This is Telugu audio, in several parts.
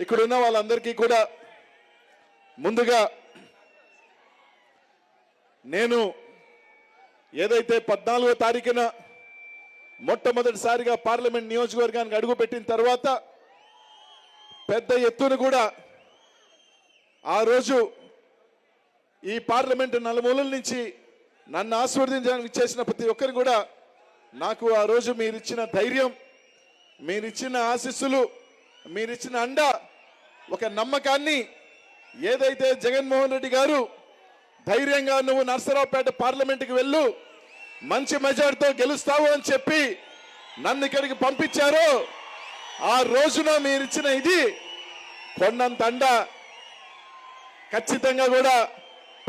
ఇక్కడున్న వాళ్ళందరికీ కూడా ముందుగా నేను ఏదైతే 14వ తారీఖున మొట్టమొదటిసారిగా పార్లమెంట్ నియోజకవర్గానికి అడుగుపెట్టిన తర్వాత పెద్ద ఎత్తున కూడా ఆ రోజు ఈ పార్లమెంటు నలుమూలల నుంచి నన్ను ఆశీర్వదించడానికి చేసిన ప్రతి ఒక్కరు కూడా నాకు ఆ రోజు మీరిచ్చిన ధైర్యం, మీరిచ్చిన ఆశీస్సులు, మీరిచ్చిన అండ, ఒక నమ్మకాన్ని ఏదైతే జగన్మోహన్ రెడ్డి గారు ధైర్యంగా నువ్వు నర్సరావుపేట పార్లమెంటుకి వెళ్ళు, మంచి మెజార్టీతో గెలుస్తావు అని చెప్పి నన్ను ఇక్కడికి పంపించారో ఆ రోజున మీరిచ్చిన ఇది కొండంత అండ, ఖచ్చితంగా కూడా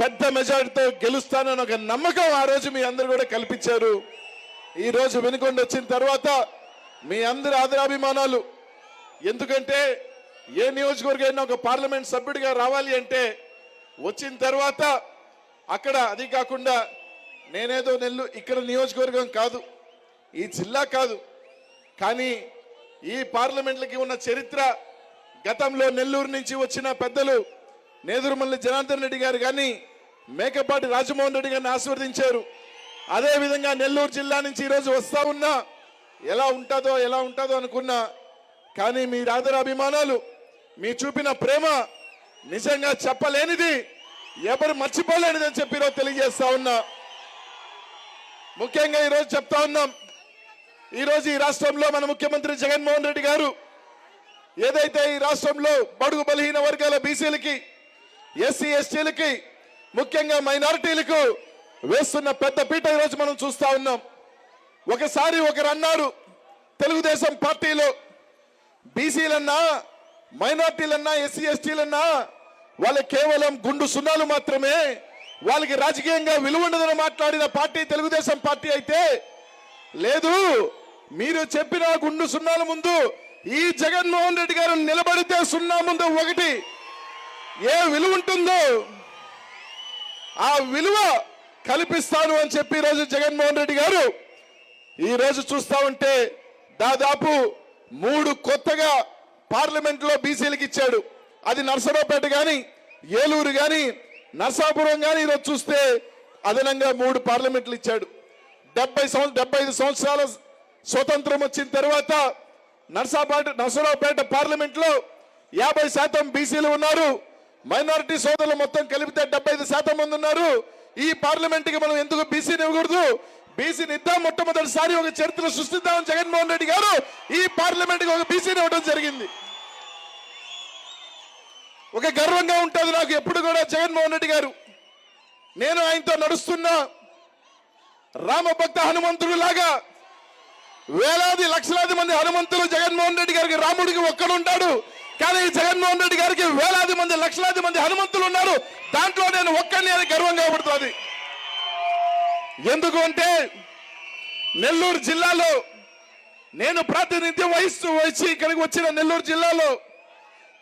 పెద్ద మెజార్టీతో గెలుస్తానని ఒక నమ్మకం ఆ రోజు మీ అందరూ కూడా కల్పించారు. ఈ రోజు వెనుకొండ వచ్చిన తర్వాత మీ అందరి ఆదరాభిమానాలు, ఎందుకంటే ఏ నియోజకవర్గం ఒక పార్లమెంట్ సభ్యుడిగా రావాలి అంటే వచ్చిన తర్వాత అక్కడ, అది కాకుండా నేనేదో ఇక్కడ నియోజకవర్గం కాదు, ఈ జిల్లా కాదు, కానీ ఈ పార్లమెంట్లకి ఉన్న చరిత్ర, గతంలో నెల్లూరు నుంచి వచ్చిన పెద్దలు నేదురుమల్లి జనార్దన్ రెడ్డి గారు కానీ మేకపాటి రాజమోహన్ రెడ్డి గారిని ఆశీర్వదించారు. అదేవిధంగా నెల్లూరు జిల్లా నుంచి ఈరోజు వస్తా ఉన్నా ఎలా ఉంటుందో అనుకున్నా, కానీ మీ ఆదరాభిమానాలు, మీ చూపిన ప్రేమ నిజంగా చెప్పలేనిది, ఎవరు మర్చిపోలేనిది అని చెప్పి ఈరోజు తెలియజేస్తా ఉన్నా. ముఖ్యంగా ఈరోజు చెప్తా ఉన్నాం, ఈరోజు ఈ రాష్ట్రంలో మన ముఖ్యమంత్రి జగన్మోహన్ రెడ్డి గారు ఏదైతే ఈ రాష్ట్రంలో బడుగు బలహీన వర్గాల బీసీలకి, ఎస్సీ ఎస్టీలకి, ముఖ్యంగా మైనారిటీలకు వేస్తున్న పెద్ద పీట ఈరోజు మనం చూస్తా ఉన్నాం. ఒకసారి ఒకరు అన్నారు తెలుగుదేశం పార్టీలో, బీసీలన్నా మైనారిటీలన్నా ఎస్సీ ఎస్టీలన్నా వాళ్ళకి కేవలం గుండు సున్నాలు మాత్రమే, వాళ్ళకి రాజకీయంగా విలువ ఉండదని మాట్లాడిన పార్టీ తెలుగుదేశం పార్టీ అయితే, లేదు మీరు చెప్పిన గుండు సున్నాల ముందు ఈ జగన్మోహన్ రెడ్డి గారు నిలబడితే సున్నా ముందు ఒకటి ఏ విలువ ఉంటుందో ఆ విలువ కల్పిస్తాను అని చెప్పి ఈరోజు జగన్మోహన్ రెడ్డి గారు ఈరోజు చూస్తా ఉంటే దాదాపు 3 కొత్తగా పార్లమెంట్ లో బీసీలకు ఇచ్చాడు. అది నర్సరావుపేట కానీ, ఏలూరు కానీ, నర్సాపురం కానీ ఈరోజు చూస్తే అదనంగా 3 పార్లమెంట్లు ఇచ్చాడు. 75 సంవత్సరాల స్వతంత్రం వచ్చిన తర్వాత నర్సరావుపేట పార్లమెంట్ లో 50% బీసీలు ఉన్నారు. మైనారిటీ సోదరులు మొత్తం కలిపితే 75% మంది ఉన్నారు. ఈ పార్లమెంట్ కి మనం ఎందుకు బీసీని ఇవ్వకూడదు? బీసీని ఇద్దాం, మొట్టమొదటిసారి ఒక చరిత్ర సృష్టిద్దామని జగన్మోహన్ రెడ్డి గారు ఈ పార్లమెంట్ కి ఒక బీసీని ఇవ్వడం జరిగింది. ఒక గర్వంగా ఉంటుంది నాకు ఎప్పుడు కూడా జగన్మోహన్ రెడ్డి గారు. నేను ఆయనతో నడుస్తున్నా రామభక్త హనుమంతుడు లాగా వేలాది లక్షలాది మంది హనుమంతులు జగన్మోహన్ రెడ్డి గారికి రాముడికి ఒక్కడుంటాడు, కానీ జగన్మోహన్ రెడ్డి గారికి వేలాది మంది లక్షలాది మంది హనుమంతులు ఉన్నారు. దాంట్లో నేను ఒక్కడిని అని గర్వంగా పడుతుంది. ఎందుకు అంటే నెల్లూరు జిల్లాలో నేను ప్రాతినిధ్యం వహించి ఇక్కడికి వచ్చిన నెల్లూరు జిల్లాలో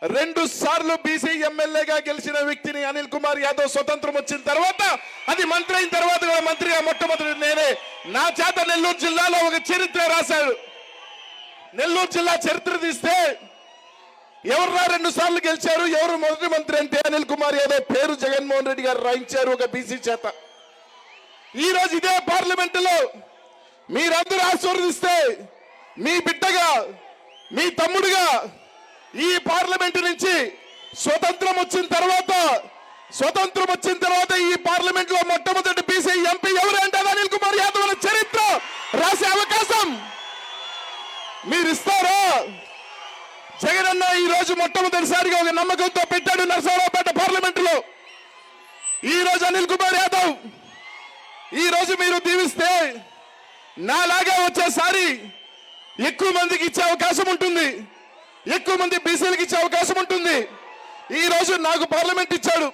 2 సార్లు బీసీ ఎమ్మెల్యేగా గెలిచిన వ్యక్తిని అనిల్ కుమార్ యాదవ్ స్వతంత్రం వచ్చిన తర్వాత, అది మంత్రి అయిన తర్వాత మంత్రిగా మొట్టమొదటి నేనే. నా చేత నెల్లూరు జిల్లాలో ఒక చరిత్ర రాశాడు. నెల్లూరు జిల్లా చరిత్ర తీస్తే ఎవర్రా 2 సార్లు గెలిచారు, ఎవరు మొదటి మంత్రి అంటే అనిల్ కుమార్ యాదవ్ పేరు జగన్మోహన్ రెడ్డి గారు రాయించారు ఒక బీసీ చేత. ఈ రోజు ఇదే పార్లమెంటులో మీరందరూ ఆశీర్వదిస్తే మీ బిడ్డగా, మీ తమ్ముడుగా ఈ పార్లమెంటు నుంచి స్వతంత్రం వచ్చిన తర్వాత ఈ పార్లమెంట్ లో మొట్టమొదటి బీసీ ఎంపీ ఎవరు అంటే అనిల్ కుమార్ యాదవ్ చరిత్ర రాసే అవకాశం మీరు ఇస్తారా? జగన్ అన్న ఈ రోజు మొట్టమొదటిసారిగా ఒక నమ్మకంతో పెట్టాడు నర్సరావుపేట పార్లమెంట్ లో. ఈ రోజు అనిల్ కుమార్ యాదవ్ ఈ రోజు మీరు దీవిస్తే నాలాగా వచ్చేసారి ఎక్కువ మందికి ఇచ్చే అవకాశం ఉంటుంది, ఎక్కువ మంది బీసీలకు ఇచ్చే అవకాశం ఉంటుంది. ఈ రోజు నాకు పార్లమెంట్ ఇచ్చాడు,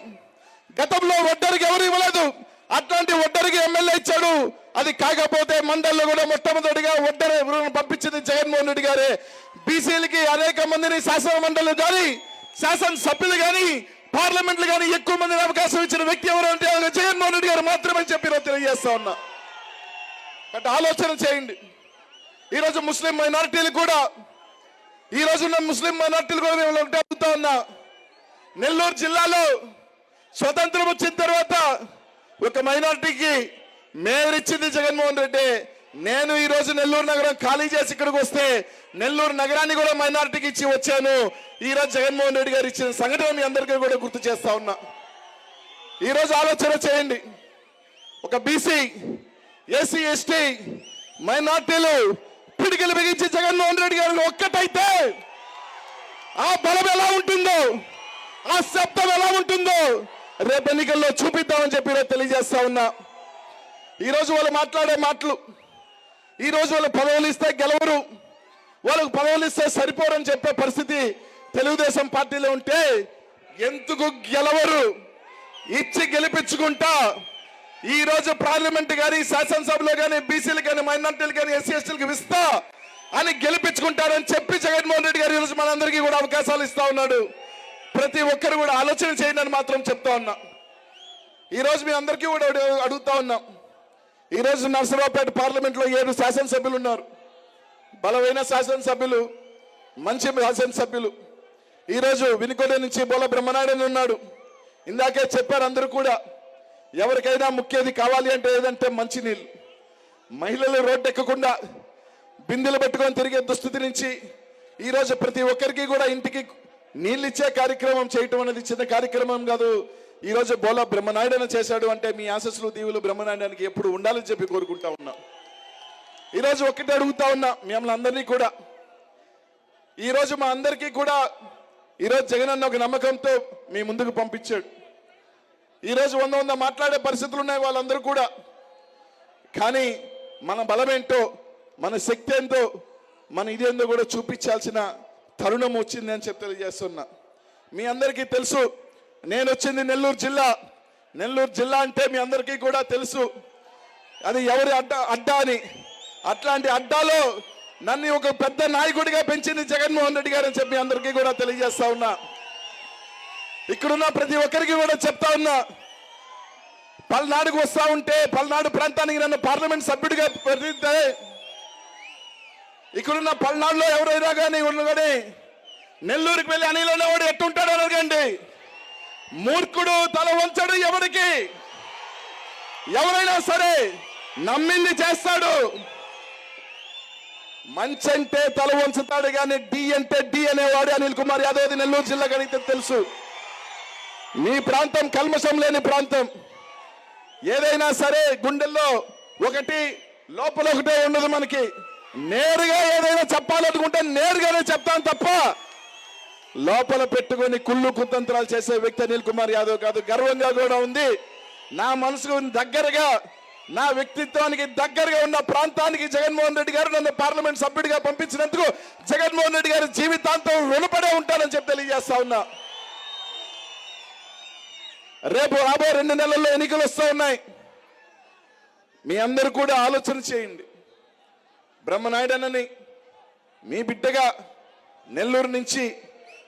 గతంలో ఒడ్డరికి ఎవరు ఇవ్వలేదు, అట్లాంటి ఒడ్డరికి ఎమ్మెల్యే ఇచ్చాడు. అది కాకపోతే మండలిలో కూడా మొట్టమొదటిగా ఒడ్డరి పంపించింది జగన్మోహన్ రెడ్డి గారే. బీసీలకి అనేక మందిని శాసన మండలి కానీ, శాసనసభ్యులు కానీ, పార్లమెంట్లు కానీ ఎక్కువ మందిని అవకాశం ఇచ్చిన వ్యక్తి ఎవరు అంటే జగన్మోహన్ రెడ్డి గారు మాత్రమే చెప్పి తెలియజేస్తా ఉన్నా. కాబట్టి ఆలోచన చేయండి. ఈరోజు ముస్లిం మైనారిటీలు కూడా ఈ రోజున్న ముస్లిం మైనార్టీలు కూడా మేము ఒకటే అడుగుతా ఉన్నా. నెల్లూరు జిల్లాలో స్వతంత్రం వచ్చిన తర్వాత ఒక మైనార్టీకి మేయర్ ఇచ్చింది జగన్మోహన్ రెడ్డి. నేను ఈ రోజు నెల్లూరు నగరం ఖాళీ చేసి ఇక్కడికి వస్తే నెల్లూరు నగరాన్ని కూడా మైనార్టీకి ఇచ్చి వచ్చాను. ఈ రోజు జగన్మోహన్ రెడ్డి గారు ఇచ్చిన సంఘటన మీ అందరికీ కూడా గుర్తు చేస్తా ఉన్నా. ఈ రోజు ఆలోచన చేయండి. ఒక బీసీ, ఎస్సీ, ఎస్టీ మైనార్టీలు పిడికిలు బిగించి జగన్మోహన్ రెడ్డి గారు ఒక్కటైతే ఆ బలం ఎలా ఉంటుందో, ఆ శబ్దం ఎలా ఉంటుందో రేపు ఎన్నికల్లో చూపిద్దామని చెప్పి తెలియజేస్తా ఉన్నా. ఈరోజు వాళ్ళు మాట్లాడే మాటలు, ఈరోజు వాళ్ళు పదవులు ఇస్తే గెలవరు, వాళ్ళకు పదవులు ఇస్తే సరిపోరని చెప్పే పరిస్థితి తెలుగుదేశం పార్టీలో ఉంటే ఎందుకు గెలవరు? ఇచ్చి గెలిపించుకుంటా ఈ రోజు పార్లమెంట్ కానీ శాసనసభలో కానీ బీసీలు కానీ మైనార్టీలు కానీ ఎస్సీ ఎస్టీలకు ఇస్తా అని గెలిపించుకుంటారని చెప్పి జగన్మోహన్ రెడ్డి గారు ఈరోజు మనందరికీ కూడా అవకాశాలు ఇస్తా ఉన్నాడు. ప్రతి ఒక్కరు కూడా ఆలోచన చేయండి అని మాత్రం చెప్తా ఉన్నా. ఈరోజు మీ అందరికీ కూడా అడుగుతా ఉన్నాం. ఈరోజు నర్సరావుపేట పార్లమెంట్లో 7 శాసనసభ్యులు ఉన్నారు. బలమైన శాసనసభ్యులు, మంచి శాసనసభ్యులు. ఈరోజు వినుకొండ నుంచి బోల బ్రహ్మనాయుడు ఉన్నాడు. ఇందాకే చెప్పారు అందరూ కూడా, ఎవరికైనా ముఖ్యది కావాలి అంటే ఏదంటే మంచినీళ్ళు. మహిళలు రోడ్డు ఎక్కకుండా బిందెలు పెట్టుకొని తిరిగే దుస్థితి నుంచి ఈరోజు ప్రతి ఒక్కరికి కూడా ఇంటికి నీళ్ళు ఇచ్చే కార్యక్రమం చేయటం అనేది చిన్న కార్యక్రమం కాదు. ఈరోజు బోల బ్రహ్మనాయుడు చేశాడు అంటే మీ ఆశస్సులు దీవులు బ్రహ్మనాయుడానికి ఎప్పుడు ఉండాలని చెప్పి కోరుకుంటా ఉన్నా. ఈరోజు ఒక్కటే అడుగుతా ఉన్నా మిమ్మల్ని అందరినీ కూడా. ఈరోజు మా అందరికీ కూడా ఈరోజు జగన్ అన్న ఒక నమ్మకంతో మీ ముందుకు పంపించాడు. ఈరోజు 100 మాట్లాడే పరిస్థితులు ఉన్నాయి వాళ్ళందరూ కూడా. కానీ మన బలమేంటో, మన శక్తి ఏంటో, మన ఇదేందో కూడా చూపించాల్సిన తరుణం వచ్చింది అని చెప్పి తెలియజేస్తున్నా. మీ అందరికీ తెలుసు, నేను వచ్చింది నెల్లూరు జిల్లా. నెల్లూరు జిల్లా అంటే మీ అందరికీ కూడా తెలుసు అది ఎవరి అడ్డా అని. అట్లాంటి అడ్డాలో నన్ను ఒక పెద్ద నాయకుడిగా పెంచింది జగన్మోహన్ రెడ్డి గారు అని చెప్పి అందరికీ కూడా తెలియజేస్తా ఉన్నా. ఇక్కడున్న ప్రతి ఒక్కరికి కూడా చెప్తా ఉన్నా, పల్నాడుకు వస్తా ఉంటే పల్నాడు ప్రాంతానికి నన్ను పార్లమెంట్ సభ్యుడిగా పెడితే ఇక్కడున్న పల్నాడులో ఎవరైనా కానీ నెల్లూరుకి వెళ్ళి అనిలోనే వాడు ఎట్టుంటాడు అడగండి. మూర్ఖుడు తల వంచడు ఎవరికి. ఎవరైనా సరే నమ్మింది చేస్తాడు. మంచి అంటే తల వంచుతాడు కానీ డి అంటే డి అనేవాడు అనిల్ కుమార్ యాదవ్. నెల్లూరు జిల్లా కనుక తెలుసు. మీ ప్రాంతం కల్మషం లేని ప్రాంతం. ఏదైనా సరే గుండెల్లో ఒకటి, లోపల ఒకటే ఉండదు మనకి. నేరుగా ఏదైనా చెప్పాలనుకుంటే నేరుగానే చెప్తాను తప్ప లోపల పెట్టుకొని కుళ్ళు కుతంత్రాలు చేసే వ్యక్తి అనిల్ కుమార్ యాదవ్ కాదు. గర్వంగా కూడా ఉంది. నా మనసుకు దగ్గరగా, నా వ్యక్తిత్వానికి దగ్గరగా ఉన్న ప్రాంతానికి జగన్మోహన్ రెడ్డి గారు నన్ను పార్లమెంట్ సభ్యుడిగా పంపించినందుకు జగన్మోహన్ రెడ్డి గారి జీవితాంతం రుణపడే ఉంటానని చెప్పి తెలియజేస్తా ఉన్నా. రేపు రాబోయే 2 నెలల్లో ఎన్నికలు వస్తూ ఉన్నాయి. మీ అందరూ కూడా ఆలోచన చేయండి. బ్రహ్మనాయుడు అన్నని మీ బిడ్డగా నెల్లూరు నుంచి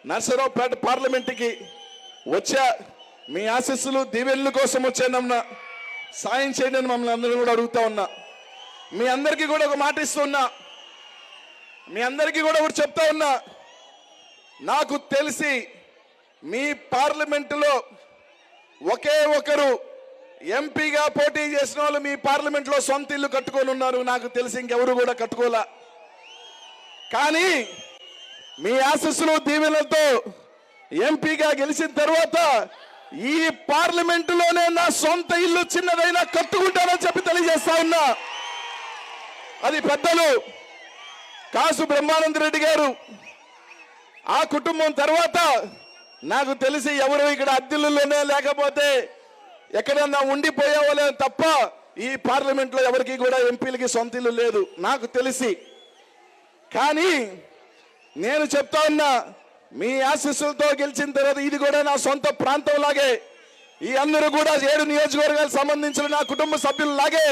నర్సరావుపేట పార్లమెంటుకి వచ్చా. మీ ఆశీస్సులు దీవెనల కోసం వచ్చానన్నా సాయం చేయండి అని మమ్మల్ని అందరూ కూడా అడుగుతా ఉన్నా. మీ అందరికీ కూడా ఒక మాట ఇస్తున్నా, మీ అందరికీ కూడా ఒకటి చెప్తా ఉన్నా. నాకు తెలిసి మీ పార్లమెంటులో ఒకే ఒకరు ఎంపీగా పోటీ చేసిన వాళ్ళు మీ పార్లమెంట్లో సొంత ఇల్లు కట్టుకొని ఉన్నారు. నాకు తెలిసి ఇంకెవరు కూడా కట్టుకోలే. కానీ మీ ఆశీస్సులు దీవెనలతో ఎంపీగా గెలిచిన తర్వాత ఈ పార్లమెంటులోనే నా సొంత ఇల్లు చిన్నదైనా కట్టుకుంటానని చెప్పి తెలియజేస్తా ఉన్నా. అది పెద్దలు కాసు బ్రహ్మానంద రెడ్డి గారు, ఆ కుటుంబం తర్వాత నాకు తెలిసి ఎవరు ఇక్కడ అద్దెల్లోనే లేకపోతే ఎక్కడన్నా ఉండిపోయేవాళ్ళే తప్ప ఈ పార్లమెంట్లో ఎవరికి కూడా ఎంపీలకి సొంత ఇల్లు లేదు నాకు తెలిసి. కానీ నేను చెప్తా ఉన్నా, మీ ఆశీస్సులతో గెలిచిన తర్వాత ఇది కూడా నా సొంత ప్రాంతం లాగే, ఈ అందరూ కూడా 7 నియోజకవర్గాలకు సంబంధించిన నా కుటుంబ సభ్యులు లాగే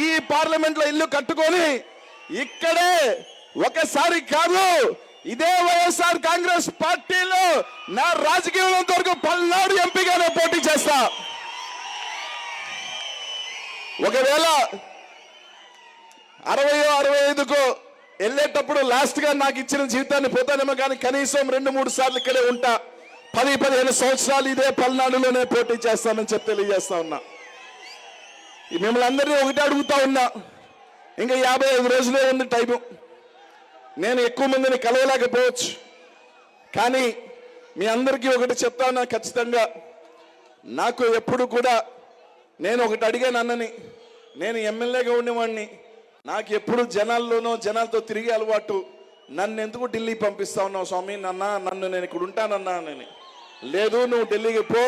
ఈ పార్లమెంట్లో ఇల్లు కట్టుకొని ఇక్కడే ఒకసారి కాదు ఇదే వైఎస్ఆర్ కాంగ్రెస్ పార్టీలో నా రాజకీయంలో వరకు పల్నాడు ఎంపీగానే పోటీ చేస్తా. ఒకవేళ 60 65 వెళ్ళేటప్పుడు లాస్ట్ గా నాకు ఇచ్చిన జీవితాన్ని పోతానేమో కానీ కనీసం 2-3 సార్లు ఇక్కడే ఉంటా. 10-15 సంవత్సరాలు ఇదే పల్నాడులోనే పోటీ చేస్తానని చెప్పి తెలియజేస్తా ఉన్నా. మిమ్మల్ని అందరినీ ఒకటి అడుగుతా ఉన్నా, ఇంకా 55 రోజులే ఉంది టైము. నేను ఎక్కువ మందిని కలవలేకపోవచ్చు, కానీ మీ అందరికీ ఒకటి చెప్తా ఉన్నా, ఖచ్చితంగా నాకు ఎప్పుడు కూడా నేను ఒకటి అడిగాను అన్నని, నేను ఎమ్మెల్యేగా ఉండేవాడిని, నాకు ఎప్పుడు జనాల్లోనో జనాలతో తిరిగే అలవాటు, నన్ను ఎందుకు ఢిల్లీ పంపిస్తా ఉన్నావు స్వామి, నన్ను నేను ఇక్కడ ఉంటానన్నా అని. లేదు నువ్వు ఢిల్లీకి పో,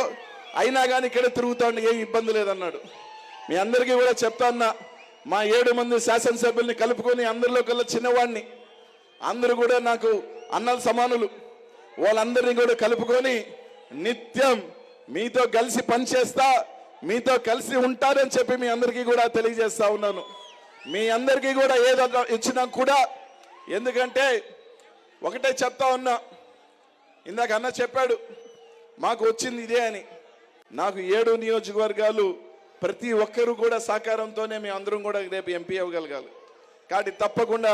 అయినా కానీ ఇక్కడే తిరుగుతాను, ఏం ఇబ్బంది లేదన్నాడు. మీ అందరికీ కూడా చెప్తా ఉన్నా, మా 7 మంది శాసనసభ్యుల్ని కలుపుకొని అందరిలో కల్లా చిన్నవాడిని, అందరూ కూడా నాకు అన్నల సమానులు, వాళ్ళందరినీ కూడా కలుపుకొని నిత్యం మీతో కలిసి పనిచేస్తా, మీతో కలిసి ఉంటారని చెప్పి మీ అందరికీ కూడా తెలియజేస్తా ఉన్నాను. మీ అందరికీ కూడా ఏదో ఇచ్చినా కూడా, ఎందుకంటే ఒకటే చెప్తా ఉన్నా, ఇందాక అన్న చెప్పాడు మాకు వచ్చింది ఇదే అని. నాకు 7 నియోజకవర్గాలు ప్రతి ఒక్కరూ కూడా సహకారంతోనే మేము అందరం కూడా రేపు ఎంపీ అవ్వగలగాలి. కాబట్టి తప్పకుండా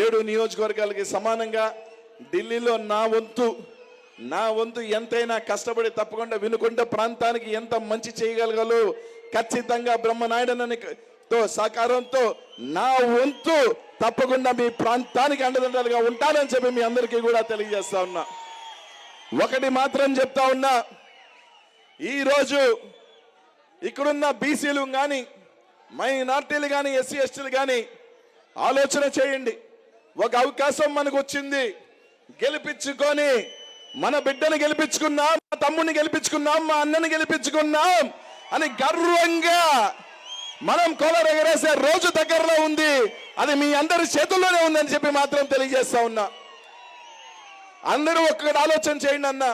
7 నియోజకవర్గాలకి సమానంగా ఢిల్లీలో నా వంతు ఎంతైనా కష్టపడి తప్పకుండా వినుకొండ ప్రాంతానికి ఎంత మంచి చేయగలగాలో ఖచ్చితంగా బ్రహ్మనాయుడనతో సహకారంతో నా వంతు తప్పకుండా మీ ప్రాంతానికి అండదండలుగా ఉంటానని చెప్పి మీ అందరికీ కూడా తెలియజేస్తా ఉన్నా. ఒకటి మాత్రం చెప్తా ఉన్నా, ఈరోజు ఇక్కడున్న బీసీలు కానీ మైనార్టీలు కానీ ఎస్సీ ఎస్టీలు కానీ ఆలోచన చేయండి. ఒక అవకాశం మనకు వచ్చింది, గెలిపించుకొని మన బిడ్డను గెలిపించుకున్నాం, మా తమ్ముడిని గెలిపించుకున్నాం, మా అన్నని గెలిపించుకున్నాం అని గర్వంగా మనం కోలర్ ఎగరేసే రోజు దగ్గరలో ఉంది. అది మీ అందరి చేతుల్లోనే ఉందని చెప్పి మాత్రం తెలియజేస్తా ఉన్నా. అందరూ ఒక్కటి ఆలోచన చేయండి అన్న,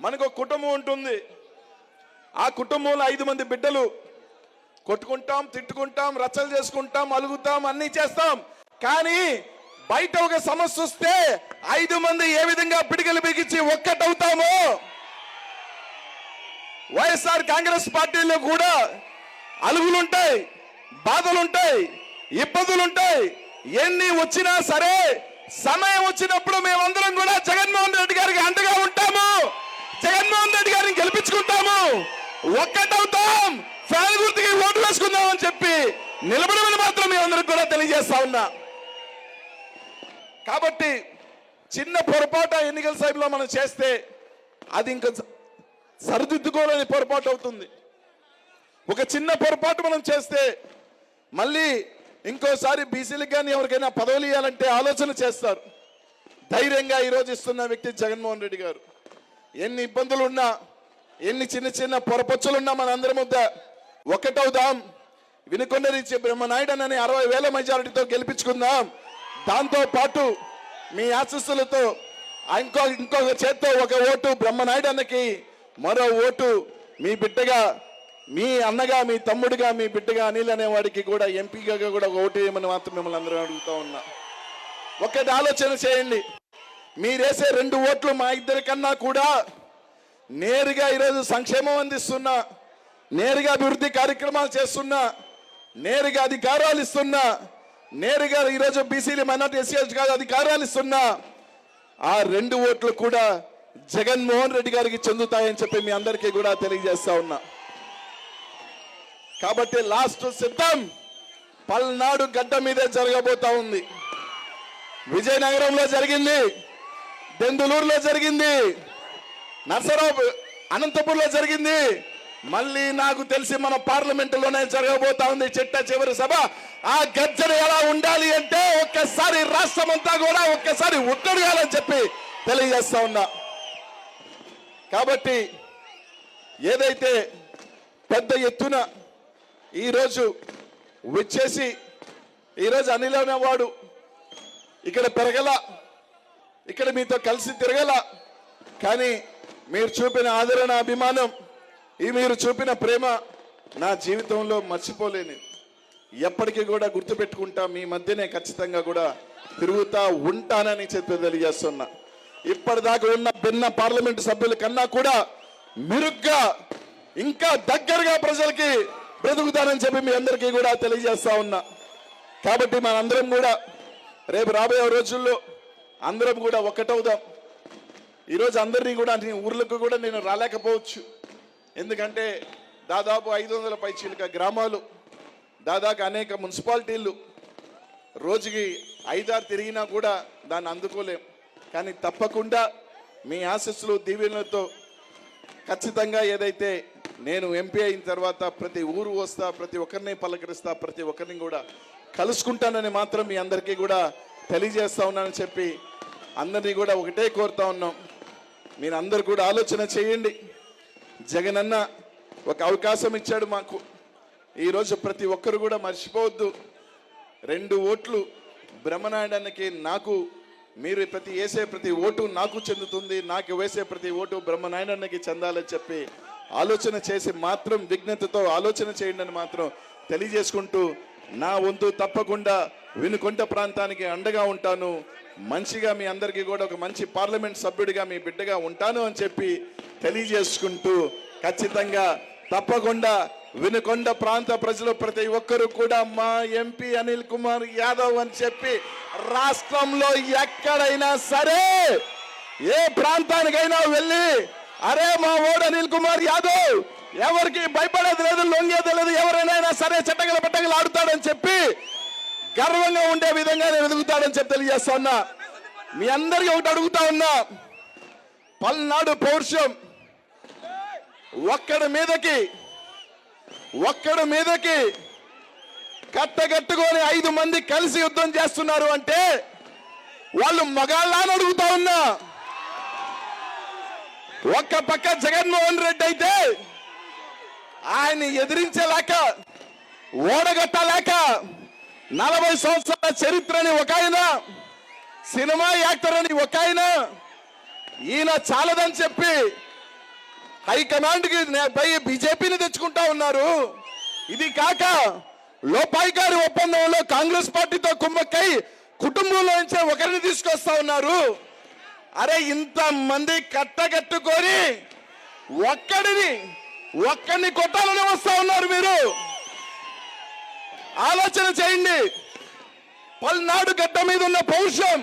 మనకు ఒక కుటుంబం ఉంటుంది, ఆ కుటుంబంలో 5 మంది బిడ్డలు, కొట్టుకుంటాం, తిట్టుకుంటాం, రచ్చలు చేసుకుంటాం, అలుగుతాం, అన్ని చేస్తాం. కానీ బయట ఒక సమస్య వస్తే 5 మంది ఏ విధంగా పిడికలు బిగించి ఒక్కటవుతామో, వైఎస్ఆర్ కాంగ్రెస్ పార్టీలో కూడా అలుగులుంటాయి, బాధలుంటాయి, ఇబ్బందులుంటాయి. ఎన్ని వచ్చినా సరే సమయం వచ్చినప్పుడు మేమందరం కూడా జగన్మోహన్ రెడ్డి గారికి అండగా ఉంటాము, జగన్మోహన్ రెడ్డి గారిని గెలిపించుకుంటాము, ఒక్కటవుతాం, ఫ్యాన్ గుర్తుకి ఓటు వేసుకుందాం అని చెప్పి నిలబడమని మాత్రం మేమందరికి కూడా తెలియజేస్తా ఉన్నా. కాబట్టి చిన్న పొరపాటు ఎన్నికల సమయంలో మనం చేస్తే అది ఇంకా సరిదిద్దుకోలేని పొరపాటు అవుతుంది. ఒక చిన్న పొరపాటు మనం చేస్తే మళ్ళీ ఇంకోసారి బీసీలకు కానీ ఎవరికైనా పదవులు ఇవ్వాలంటే ఆలోచన చేస్తారు. ధైర్యంగా ఈరోజు ఇస్తున్న వ్యక్తి జగన్మోహన్ రెడ్డి గారు. ఎన్ని ఇబ్బందులున్నా, ఎన్ని చిన్న చిన్న పొరపచ్చులున్నా మనందరి ముద్ద ఒకటవుదాం, వినుకొండ నుంచి బ్రహ్మనాయుడనని 60,000 మెజారిటీతో గెలిపించుకుందాం. దాంతో పాటు మీ ఆశీస్సులతో ఇంకొక చేత్తో ఒక ఓటు బ్రహ్మనాయుడన్నకి, మరో ఓటు మీ బిడ్డగా, మీ అన్నగా, మీ తమ్ముడిగా, మీ బిడ్డగా అనిల్ అనేవాడికి కూడా ఎంపీగా కూడా ఒక ఓటు వేయమని మాత్రం మిమ్మల్ని అందరూ అడుగుతా ఉన్నా. ఒక్కటి ఆలోచన చేయండి, మీరేసే 2 ఓట్లు మా ఇద్దరి కన్నా కూడా నేరుగా ఈరోజు సంక్షేమం అందిస్తున్నా, నేరుగా అభివృద్ధి కార్యక్రమాలు చేస్తున్నా, నేరుగా అధికారాలు ఇస్తున్నా, నేరుగా ఈరోజు బీసీలు మైనార్టీ ఎస్సీ కాదు అధికారాలు ఇస్తున్నా, ఆ 2 ఓట్లు కూడా జగన్మోహన్ రెడ్డి గారికి చెందుతాయని చెప్పి మీ అందరికీ కూడా తెలియజేస్తా ఉన్నా. కాబట్టి లాస్ట్ సిద్ధం పల్నాడు గడ్డ మీదే జరగబోతా ఉంది. విజయనగరంలో జరిగింది, దెందులూరులో జరిగింది, నర్సరావు అనంతపూర్లో జరిగింది, మళ్ళీ నాకు తెలిసి మన పార్లమెంటులోనే జరగబోతా ఉంది చిట్ట చివరి సభ. ఆ గర్జన ఎలా ఉండాలి అంటే ఒక్కసారి రాష్ట్రం అంతా కూడా ఒక్కసారి ఉట్టడిగాలని చెప్పి తెలియజేస్తా ఉన్నా. కాబట్టి ఏదైతే పెద్ద ఎత్తున ఈరోజు వచ్చేసి ఈరోజు అనిల్ అనేవాడు ఇక్కడ పెరగల, ఇక్కడ మీతో కలిసి తిరగల, కానీ మీరు చూపిన ఆదరణ, అభిమానం, మీరు చూపిన ప్రేమ నా జీవితంలో మర్చిపోలేని, ఎప్పటికీ కూడా గుర్తుపెట్టుకుంటా, మీ మధ్యనే ఖచ్చితంగా కూడా తిరుగుతా ఉంటానని చెప్పి తెలియజేస్తున్నా. ఇప్పటిదాకా ఉన్న భిన్న పార్లమెంటు సభ్యుల కన్నా కూడా మెరుగ్గా, ఇంకా దగ్గరగా ప్రజలకి బ్రతుకుతానని చెప్పి మీ అందరికీ కూడా తెలియజేస్తా ఉన్నా. కాబట్టి మనందరం కూడా రేపు రాబోయే రోజుల్లో అందరం కూడా ఒక్కటవుదాం. ఈరోజు అందరినీ కూడా ఊర్లకు కూడా నేను రాలేకపోవచ్చు, ఎందుకంటే దాదాపు 500 పైచీలక గ్రామాలు, దాదాపు అనేక మున్సిపాలిటీలు, రోజుకి 5-6 తిరిగినా కూడా దాన్ని అందుకోలేం. కానీ తప్పకుండా మీ ఆశీస్సులు దీవెనలతో ఖచ్చితంగా ఏదైతే నేను ఎంపీ అయిన తర్వాత ప్రతి ఊరు వస్తా, ప్రతి ఒక్కరిని పలకరిస్తా, ప్రతి ఒక్కరిని కూడా కలుసుకుంటానని మాత్రం మీ అందరికీ కూడా తెలియజేస్తా ఉన్నానని చెప్పి అందరినీ కూడా ఒకటే కోరుతా ఉన్నాం. మీరు అందరు కూడా ఆలోచన చేయండి. జగనన్న ఒక అవకాశం ఇచ్చాడు మాకు. ఈరోజు ప్రతి ఒక్కరు కూడా మర్చిపోవద్దు, 2 ఓట్లు బ్రహ్మనాయుడన్నకి నాకు, మీరు వేసే ప్రతి ఓటు నాకు చెందుతుంది, నాకు వేసే ప్రతి ఓటు బ్రహ్మనాయుడన్నకి చెందాలని చెప్పి ఆలోచన చేసి మాత్రం విజ్ఞతతో ఆలోచన చేయండి అని మాత్రం తెలియజేసుకుంటూ, నా వంతు తప్పకుండా వినుకొండ ప్రాంతానికి అండగా ఉంటాను, మంచిగా మీ అందరికీ కూడా ఒక మంచి పార్లమెంట్ సభ్యుడిగా మీ బిడ్డగా ఉంటాను అని చెప్పి తెలియజేసుకుంటూ, ఖచ్చితంగా తప్పకుండా వినుకొండ ప్రాంత ప్రజలు ప్రతి ఒక్కరు కూడా మా ఎంపీ అనిల్ కుమార్ యాదవ్ అని చెప్పి రాష్ట్రంలో ఎక్కడైనా సరే ఏ ప్రాంతానికైనా వెళ్ళి అరే మా ఓడు అనిల్ కుమార్ యాదవ్, ఎవరికి భయపడేది లేదు, లొంగేది లేదు, ఎవరైనా సరే చట్టగల పట్టగలు ఆడుతాడని చెప్పి గర్వంగా ఉండే విధంగా నేను ఎదుగుతాడని చెప్పి తెలియజేస్తా ఉన్నా. మీ అందరికీ ఒకటి అడుగుతా ఉన్నా, పల్నాడు పౌరుషం ఒక్కడి మీదకి కట్టగట్టుకొని 5 మంది కలిసి యుద్ధం చేస్తున్నారు అంటే వాళ్ళు మగాళ్ళ అని అడుగుతా ఉన్నా. ఒక్క పక్క జగన్మోహన్ రెడ్డి అయితే ఆయన ఎదిరించలేక, ఓడగట్టలేక 40 సంవత్సరాల చరిత్రని ఒక ఆయన, సినిమా యాక్టర్ అని ఒక ఆయన, ఈయన చాలదని చెప్పి హైకమాండ్కి బీజేపీని తెచ్చుకుంటా ఉన్నారు. ఇది కాక లోపాయికారి ఒప్పందంలో కాంగ్రెస్ పార్టీతో కుమ్మక్కై కుటుంబంలో నుంచే ఒకరిని తీసుకొస్తా ఉన్నారు. అరే ఇంత మంది కట్టగట్టుకొని ఒక్కడిని కొట్టాలని వస్తా ఉన్నారు. మీరు ఆలోచన చేయండి. పల్నాడు గడ్డ మీద ఉన్న పౌరుషం,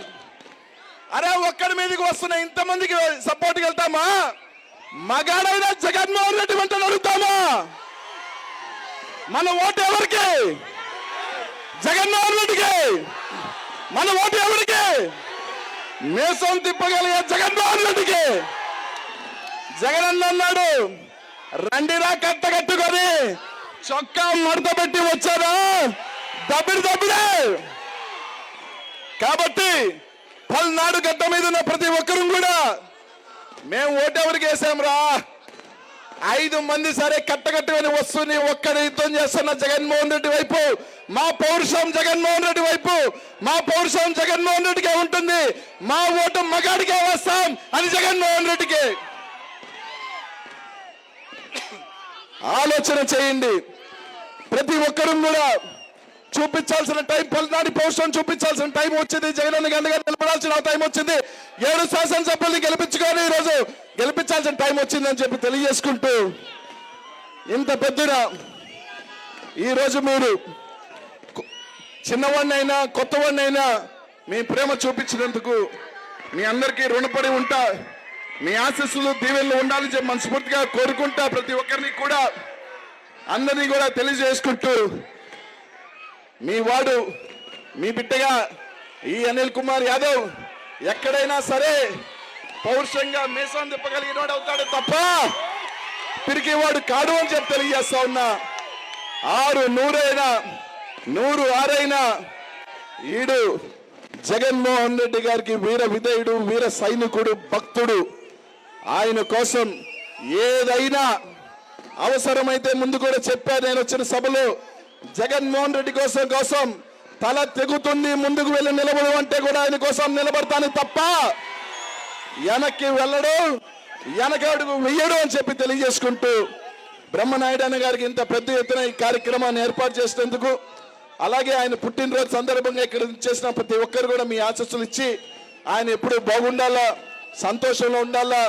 అరే ఒక్కడి మీదకి వస్తున్న ఇంతమందికి సపోర్ట్కి వెళ్తామా? మగాడైనా జగన్మోహన్ రెడ్డి వెంట అడుగుతామా? మన ఓటు ఎవరికి? జగన్మోహన్ రెడ్డికి. మన ఓటు ఎవరికి? మేసం తిప్పగలిగే జగన్మోహన్ రెడ్డికి. జగన్ అన్నాడు, రండిరా కట్టగట్టుకొని, చొక్కా మడత పెట్టి వచ్చారా దబ్బిడే. కాబట్టి పల్నాడు గడ్డ మీద ఉన్న ప్రతి ఒక్కరూ కూడా మేము ఓటెవరికి వేసాంరా, 5 మంది సరే కట్టగట్టుకొని వస్తుంది ఒక్కడి యుద్ధం చేస్తున్న జగన్మోహన్ రెడ్డి వైపు, మా పౌరుషం జగన్మోహన్ రెడ్డి వైపు, మా పౌరుషం జగన్మోహన్ రెడ్డికే ఉంటుంది, మా ఓటు మగాడికే వస్తాం అని జగన్మోహన్ రెడ్డికి ఆలోచన చేయండి. ప్రతి ఒక్కరూ కూడా చూపించాల్సిన టైం, పల్నాడు పౌరుషం చూపించాల్సిన టైం వచ్చింది. జగన్ గంటగా నిలబడాల్సిన టైం వచ్చింది. 7 శాసనసభ్యుల్ని గెలిపించుకొని ఈరోజు గెలిపించాల్సిన టైం వచ్చిందని చెప్పి తెలియజేసుకుంటూ, ఇంత పెద్దగా ఈరోజు మీరు చిన్నవాడినైనా కొత్తవాడినైనా మీ ప్రేమ చూపించినందుకు మీ అందరికీ రుణపడి ఉంటా. మీ ఆశీస్సులు దీవెనలు ఉండాలని చెప్పి మనస్ఫూర్తిగా కోరుకుంటా. ప్రతి ఒక్కరిని కూడా అందరినీ కూడా తెలియజేసుకుంటూ, మీ వాడు మీ బిడ్డగా ఈ అనిల్ కుమార్ యాదవ్ ఎక్కడైనా సరే పౌరుషంగా మీసం తిప్పగలిగిన వాడు అవుతాడు తప్ప పిరికివాడు కాడు అని చెప్పి తెలియజేస్తా ఉన్నా. 6-100 అయినా 100-6 ఈడు జగన్మోహన్ రెడ్డి గారికి వీర విధేయుడు, వీర సైనికుడు, భక్తుడు. ఆయన కోసం ఏదైనా అవసరమైతే ముందు కూడా చెప్పా, నేను వచ్చిన సభలో జగన్మోహన్ రెడ్డి కోసం తల తెగుతుంది, ముందుకు వెళ్ళి నిలబడు అంటే కూడా ఆయన కోసం నిలబడతాను తప్ప వెనక్కి వెళ్ళడు, వెనకడుగు వెయ్యడు అని చెప్పి తెలియజేసుకుంటూ, బ్రహ్మనాయుడు అన్న గారికి ఇంత పెద్ద ఎత్తున ఈ కార్యక్రమాన్ని ఏర్పాటు చేసేందుకు, అలాగే ఆయన పుట్టినరోజు సందర్భంగా ఇక్కడ చేసిన ప్రతి ఒక్కరు కూడా మీ ఆశీస్సులు ఇచ్చి ఆయన ఎప్పుడు బాగుండాలా, సంతోషంలో ఉండాలా.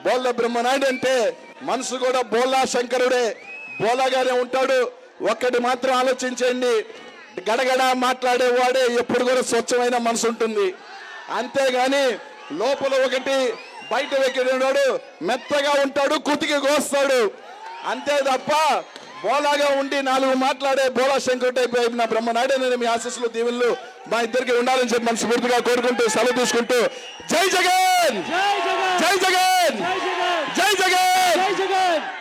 బోళ్ళ బ్రహ్మనాయుడు అంటే మనసు కూడా బోలా శంకరుడే, బోలాగానే ఉంటాడు. ఒక్కటి మాత్రం ఆలోచించండి, గడగడ మాట్లాడేవాడే ఎప్పుడు కూడా స్వచ్ఛమైన మనసు ఉంటుంది. అంతేగాని లోపల ఒకటి బయట వెక్కినాడు మెత్తగా ఉంటాడు, కుతికి కోస్తాడు అంతే తప్ప బోలాగా ఉండి నాలుగు మాట్లాడే బోలా శంకర్ టైప్ అయిన బ్రహ్మనాయుడు నేను మీ ఆశీస్సులు దీవెనలు మా ఇద్దరికి ఉండాలని చెప్పి మనస్ఫూర్తిగా కోరుకుంటూ సెలవు తీసుకుంటూ జై జగన్.